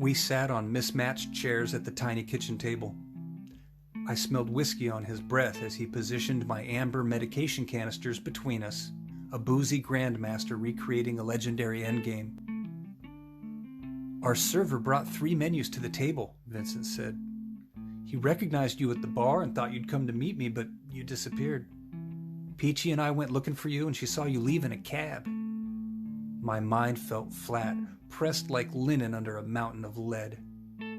We sat on mismatched chairs at the tiny kitchen table. I smelled whiskey on his breath as he positioned my amber medication canisters between us, a boozy grandmaster recreating a legendary endgame. "Our server brought 3 menus to the table," Vincent said. "He recognized you at the bar and thought you'd come to meet me, but you disappeared. Peachy and I went looking for you and she saw you leave in a cab." My mind felt flat, pressed like linen under a mountain of lead.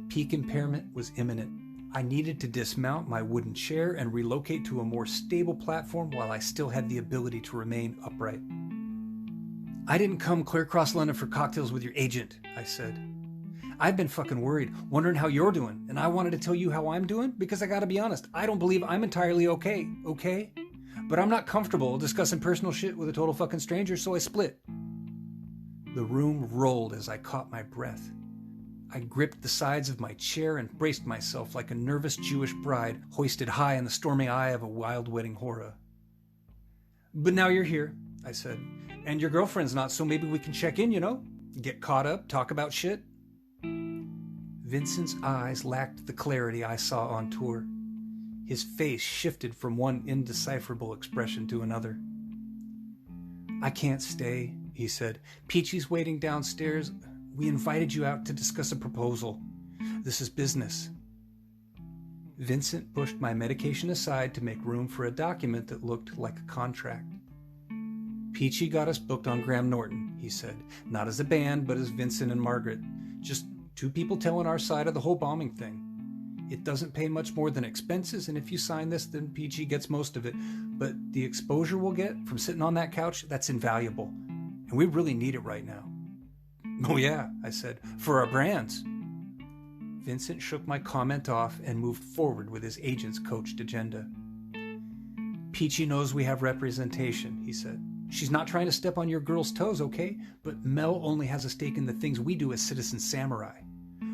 Peak impairment was imminent. I needed to dismount my wooden chair and relocate to a more stable platform while I still had the ability to remain upright. "I didn't come clear across London for cocktails with your agent," I said. "I've been fucking worried, wondering how you're doing, and I wanted to tell you how I'm doing because I gotta be honest, I don't believe I'm entirely okay? But I'm not comfortable discussing personal shit with a total fucking stranger, so I split." The room rolled as I caught my breath. I gripped the sides of my chair and braced myself like a nervous Jewish bride hoisted high in the stormy eye of a wild wedding hora. "But now you're here," I said, "and your girlfriend's not, so maybe we can check in, get caught up, talk about shit." Vincent's eyes lacked the clarity I saw on tour. His face shifted from one indecipherable expression to another. "I can't stay," he said. "Peachy's waiting downstairs. We invited you out to discuss a proposal. This is business." Vincent pushed my medication aside to make room for a document that looked like a contract. "Peachy got us booked on Graham Norton," he said. "Not as a band, but as Vincent and Margaret. Just 2 people telling our side of the whole bombing thing. It doesn't pay much more than expenses, and if you sign this, then Peachy gets most of it. But the exposure we'll get from sitting on that couch, that's invaluable. And we really need it right now." "Oh yeah," I said, "for our brands." Vincent shook my comment off and moved forward with his agent's coached agenda. "Peachy knows we have representation," he said. "She's not trying to step on your girl's toes, okay? But Mel only has a stake in the things we do as citizen samurai.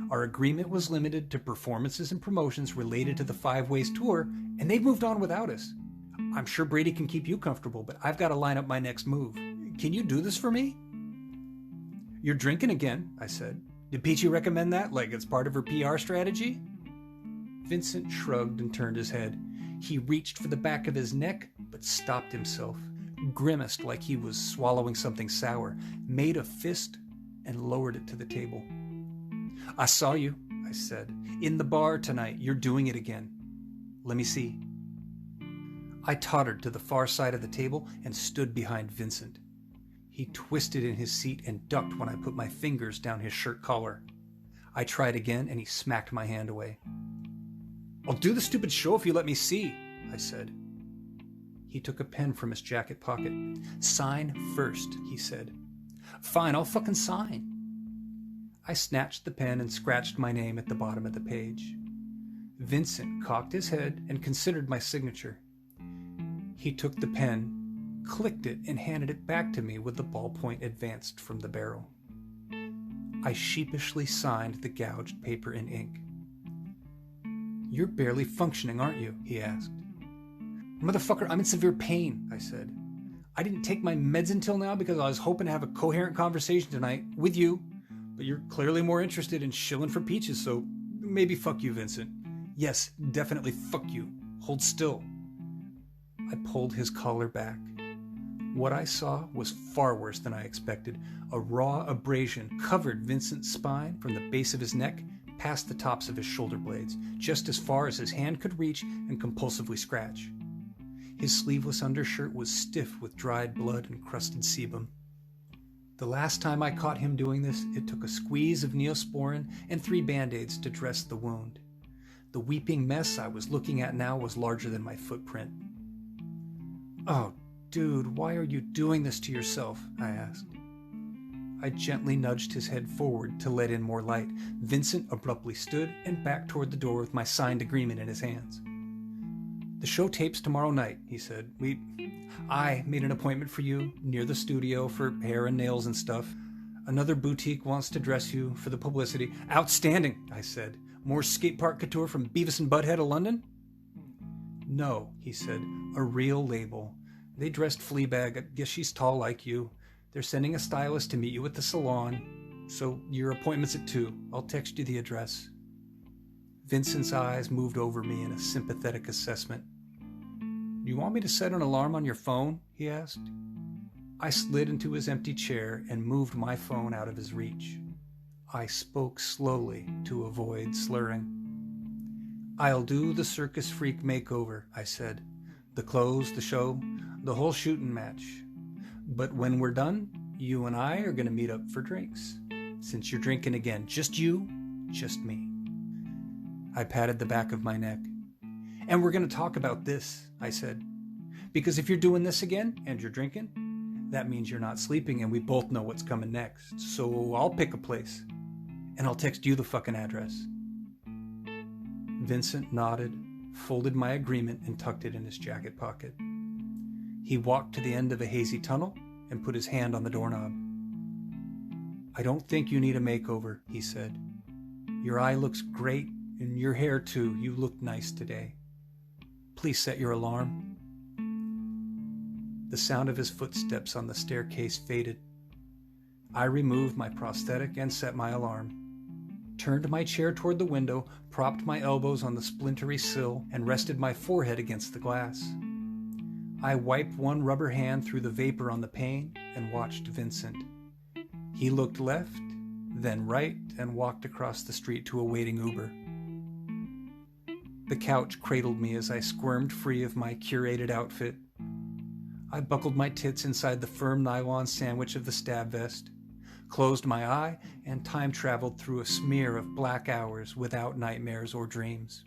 Our agreement was limited to performances and promotions related to the 5 Ways tour, and they've moved on without us. I'm sure Brady can keep you comfortable, but I've got to line up my next move. Can you do this for me?" "You're drinking again," I said. "Did Peachy recommend that, like it's part of her PR strategy?" Vincent shrugged and turned his head. He reached for the back of his neck, but stopped himself, grimaced like he was swallowing something sour, made a fist, and lowered it to the table. "I saw you," I said. "In the bar tonight. You're doing it again. Let me see." I tottered to the far side of the table and stood behind Vincent. He twisted in his seat and ducked when I put my fingers down his shirt collar. I tried again, and he smacked my hand away. "I'll do the stupid show if you let me see," I said. He took a pen from his jacket pocket. "Sign first," he said. "Fine, I'll fucking sign." I snatched the pen and scratched my name at the bottom of the page. Vincent cocked his head and considered my signature. He took the pen, clicked it, and handed it back to me with the ballpoint advanced from the barrel. I sheepishly signed the gouged paper and ink. "You're barely functioning, aren't you?" he asked. "Motherfucker, I'm in severe pain," I said. "I didn't take my meds until now because I was hoping to have a coherent conversation tonight with you, but you're clearly more interested in shilling for Peaches, so maybe fuck you, Vincent. Yes, definitely fuck you. Hold still." I pulled his collar back. What I saw was far worse than I expected. A raw abrasion covered Vincent's spine from the base of his neck past the tops of his shoulder blades, just as far as his hand could reach and compulsively scratch. His sleeveless undershirt was stiff with dried blood and crusted sebum. The last time I caught him doing this, it took a squeeze of Neosporin and 3 Band-Aids to dress the wound. The weeping mess I was looking at now was larger than my footprint. "Oh, dude, why are you doing this to yourself?" I asked. I gently nudged his head forward to let in more light. Vincent abruptly stood and backed toward the door with my signed agreement in his hands. "The show tapes tomorrow night," he said. I made an appointment for you near the studio for hair and nails and stuff. Another boutique wants to dress you for the publicity." "Outstanding," I said. "More skate park couture from Beavis and Butthead of London?" "No," he said. "A real label. They dressed Fleabag. I guess she's tall like you. They're sending a stylist to meet you at the salon. So your appointment's at 2. I'll text you the address. Vincent's eyes moved over me in a sympathetic assessment. You want me to set an alarm on your phone? He asked. I slid into his empty chair and moved my phone out of his reach. I spoke slowly to avoid slurring. I'll do the circus freak makeover, I said. The clothes, the show, the whole shooting match. But when we're done, you and I are going to meet up for drinks. Since you're drinking again, just you, just me. I patted the back of my neck. And we're going to talk about this, I said. Because if you're doing this again and you're drinking, that means you're not sleeping and we both know what's coming next. So I'll pick a place and I'll text you the fucking address. Vincent nodded, folded my agreement and tucked it in his jacket pocket. He walked to the end of a hazy tunnel and put his hand on the doorknob. I don't think you need a makeover, he said. Your eye looks great, and your hair too. You look nice today. Please set your alarm. The sound of his footsteps on the staircase faded. I removed my prosthetic and set my alarm. Turned my chair toward the window, propped my elbows on the splintery sill, and rested my forehead against the glass. I wiped one rubber hand through the vapor on the pane and watched Vincent. He looked left, then right, and walked across the street to a waiting Uber. The couch cradled me as I squirmed free of my curated outfit. I buckled my tits inside the firm nylon sandwich of the stab vest, closed my eye, and time traveled through a smear of black hours without nightmares or dreams.